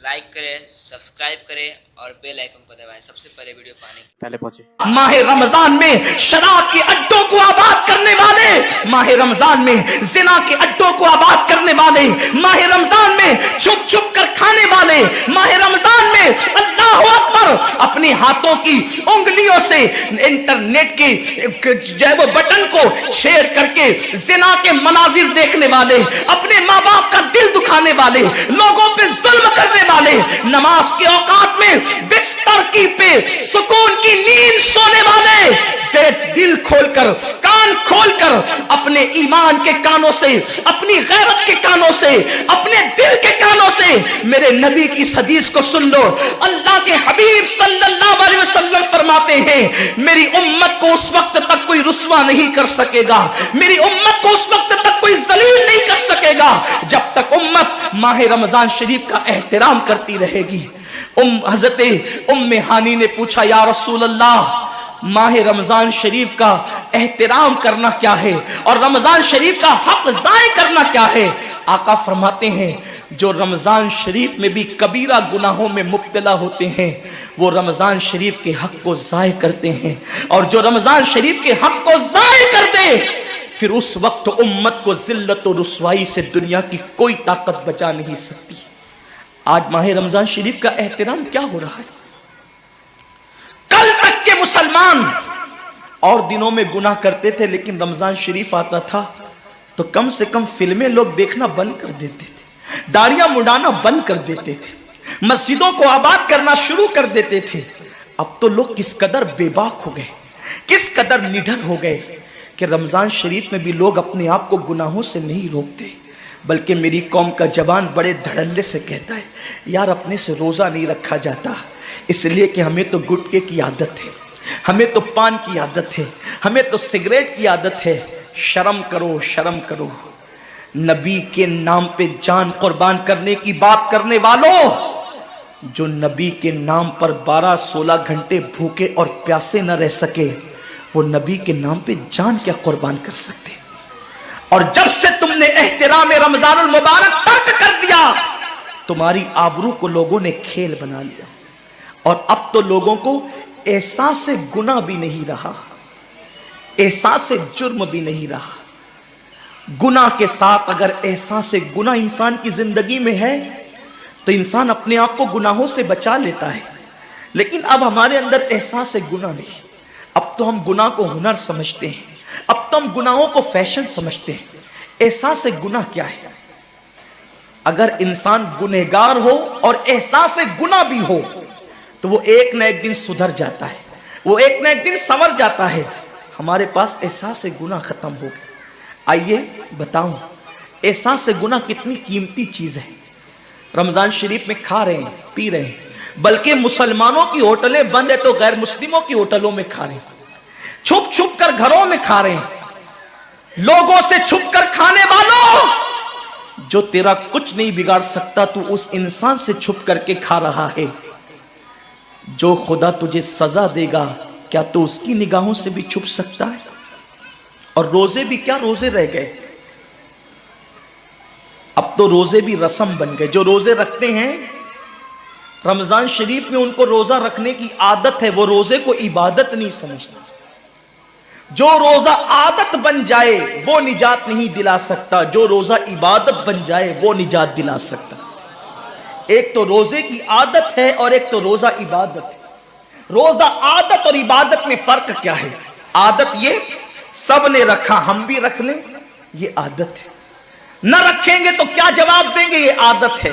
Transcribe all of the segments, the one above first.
Like करें, subscribe करें और बेल आइकन को दबाएं सबसे पहले वीडियो पाने के पहले पहुंचे। माह रमजान में शराब के अड्डों को आबाद करने वाले, माह रमजान में जिना के अड्डों को आबाद करने वाले, माह रमजान में छुप छुप कर खाने वाले, माह रमजान में अल्लाह अकबर अपने हाथों की उंगलियों से इंटरनेट के जो है वो बटन को छेड़ करके जिना के मनाजिर देखने वाले, अपने माँ बाप का दिल दुखाने वाले, लोगों पे जुल्म करने वाले, नमाज के औकात में बिस्तर की पे सुकून की नींद सोने वाले, दिल खोलकर कान खोलकर अपने ईमान के कानों से, अपनी गैरत के कानों से, अपने दिल के कानों से मेरे नबी की हदीस को सुन लो। अल्लाह के हबीब सल्लल्लाहु अलैहि वसल्लम फरमाते हैं, मेरी उम्मत को उस वक्त तक कोई रुस्वा नहीं कर सकेगा, मेरी उम्मत को उस वक्त तक कोई जलील नहीं कर सकेगा जब तक उम्मत माह रमजान शरीफ का एहतराम करती रहेगी। हजरत उम्मे हानी ने पूछा, या रसूल अल्लाह, माह रमजान शरीफ का एहतराम करना क्या है और रमजान शरीफ का हक ज़ाय करना क्या है? आका फरमाते हैं, जो रमजान शरीफ में भी कबीरा गुनाहों में मुब्तला होते हैं वो रमजान शरीफ के हक को ज़ाय करते हैं, और जो रमजान शरीफ के हक को ज़ाय कर दे फिर उस वक्त उम्मत को जिल्लत और रुसवाई से दुनिया की कोई ताकत बचा नहीं सकती। आज माह रमजान शरीफ का एहतराम क्या हो रहा है? कल तक के मुसलमान और दिनों में गुनाह करते थे, लेकिन रमजान शरीफ आता था तो कम से कम फिल्में लोग देखना बंद कर देते थे, दाढ़ियां मुंडाना बंद कर देते थे, मस्जिदों को आबाद करना शुरू कर देते थे। अब तो लोग किस कदर बेबाक हो गए, किस कदर निडर हो गए कि रमजान शरीफ में भी लोग अपने आप को गुनाहों से नहीं रोकते, बल्कि मेरी कौम का जवान बड़े धड़ल्ले से कहता है, यार अपने से रोजा नहीं रखा जाता इसलिए कि हमें तो गुटखे की आदत है, हमें तो पान की आदत है, हमें तो सिगरेट की आदत है। शर्म करो, शर्म करो। नबी के नाम पे जान कुर्बान करने की बात करने वालों, जो नबी के नाम पर 12-16 घंटे भूखे और प्यासे न रह सके वो नबी के नाम पे जान क्या कुर्बान कर सकते? और जब से तुमने एहतराम रमजानुल मुबारक तर्क कर दिया, तुम्हारी आबरू को लोगों ने खेल बना लिया, और अब तो लोगों को एहसास से गुनाह भी नहीं रहा, एहसास से जुर्म भी नहीं रहा। गुनाह के साथ अगर एहसास से गुनाह इंसान की जिंदगी में है तो इंसान अपने आप को गुनाहों से बचा लेता है, लेकिन अब हमारे अंदर एहसास से गुनाह नहीं। अब तो हम गुनाह को हुनर समझते हैं, अब तो हम गुनाहों को फैशन समझते हैं। एहसास से गुनाह क्या है? अगर इंसान गुनहगार हो और एहसास से गुनाह भी हो तो वो एक न एक दिन सुधर जाता है, वो एक न एक दिन संवर जाता है। हमारे पास एहसास से गुनाह खत्म हो गया। आइए बताऊं, एहसास से गुनाह कितनी कीमती चीज है। रमजान शरीफ में खा रहे हैं, पी रहे हैं, बल्कि मुसलमानों की होटलें बंद है तो गैर मुस्लिमों की होटलों में खा रहे हैं, छुप छुप कर घरों में खा रहे हैं। लोगों से छुप कर खाने वालों, जो तेरा कुछ नहीं बिगाड़ सकता तू उस इंसान से छुप करके खा रहा है। जो खुदा तुझे सजा देगा क्या तू उसकी निगाहों से भी छुप सकता है? और रोजे भी क्या रोजे रह गए, अब तो रोजे भी रस्म बन गए। जो रोजे रखते हैं रमजान शरीफ में उनको रोजा रखने की आदत है, वो रोजे को इबादत नहीं समझते। जो रोजा आदत बन जाए वो निजात नहीं दिला सकता, जो रोजा इबादत बन जाए वो निजात दिला सकता। एक तो रोजे की आदत है और एक तो रोजा इबादत है। रोजा आदत और इबादत में फर्क क्या है? आदत ये सब ने रखा हम भी रख लें, ये आदत है। न रखेंगे तो क्या जवाब देंगे, ये आदत है।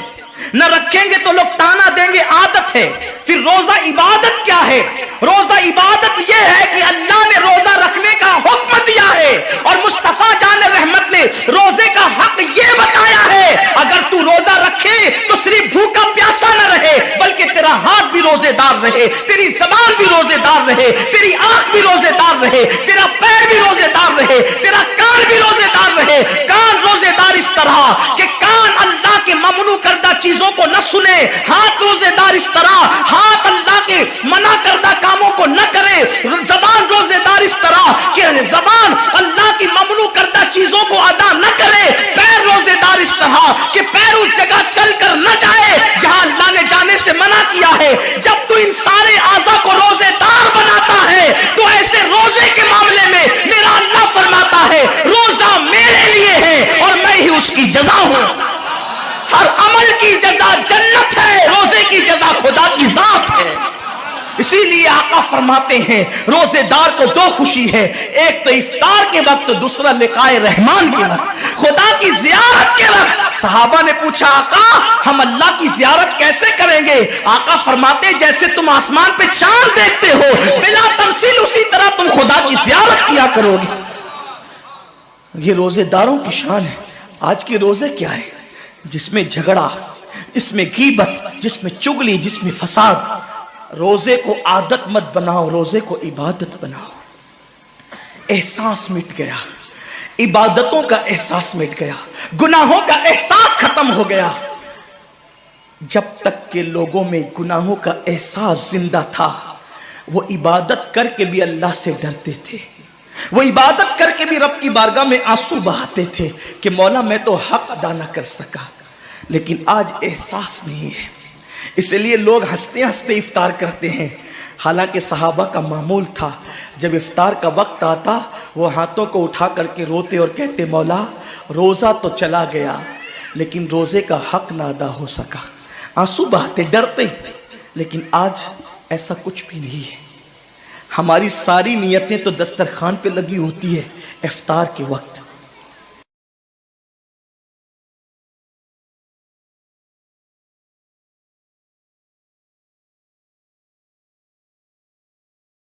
न रखेंगे तो लोग ताना देंगे, आदत है। फिर रोजा इबादत क्या है? रोजा इबादत यह है कि अल्लाह ने रोजा रखने का हुक्म दिया है और मुस्तफा जान रहमत ने रोजे का हक यह बताया है, अगर तू रोजा रखे तो सिर्फ भूखा प्यासा न रहे, बल्कि तेरा हाथ भी रोजेदार रहे, तेरी जबान भी रोजेदार रहे, तेरी आंख भी रोजेदार रहे, तेरा पैर भी रोजेदार रहे, तेरा कान भी रोजेदार रहे। कान रोजेदार इस तरह कि कान अल्लाह के ममनू करदा चीजों को न सुने, हाथ रोजेदार इस तरह हाथ अल्लाह के मना करदा कामों को न करे, जबान रोजेदार इस तरह कि जबान अल्लाह की ममनू करदा चीजों को अदा न करे, पैर रोजेदार इस तरह कि पैर उस जगह चलकर न जाए जहां अल्लाह ने इसीलिए आका फरमाते हैं रोजेदार को दो खुशी है, एक तो इफ्तार के वक्त, दूसरा लिकाए रहमान के वक्त, खुदा की जियारत के वक्त। सहाबा ने पूछा आका हम अल्लाह की जियारत कैसे करेंगे? आका फरमाते जैसे तुम आसमान पे चांद देखते हो बिला तमसील, उसी तरह तुम खुदा की जियारत किया करोगे। ये रोजेदारों की शान है। आज के रोजे क्या है? जिसमें झगड़ा, जिसमें गीबत, जिसमें चुगली, जिसमें फसाद। रोजे को आदत मत बनाओ, रोजे को इबादत बनाओ। एहसास मिट गया, इबादतों का एहसास मिट गया, गुनाहों का एहसास खत्म हो गया। जब तक के लोगों में गुनाहों का एहसास जिंदा था वो इबादत करके भी अल्लाह से डरते थे, वो इबादत करके भी रब की बारगाह में आंसू बहाते थे कि मौला मैं तो हक अदा ना कर सका। लेकिन आज एहसास नहीं है, इसलिए लोग हंसते हंसते इफ्तार करते हैं। हालांकि सहाबा का मामूल था जब इफ्तार का वक्त आता वो हाथों को उठा करके रोते और कहते मौला रोज़ा तो चला गया लेकिन रोज़े का हक ना अदा हो सका। आंसू बहाते, डरते। लेकिन आज ऐसा कुछ भी नहीं है। हमारी सारी नियतें तो दस्तरखान पे लगी होती है इफ्तार के वक्त।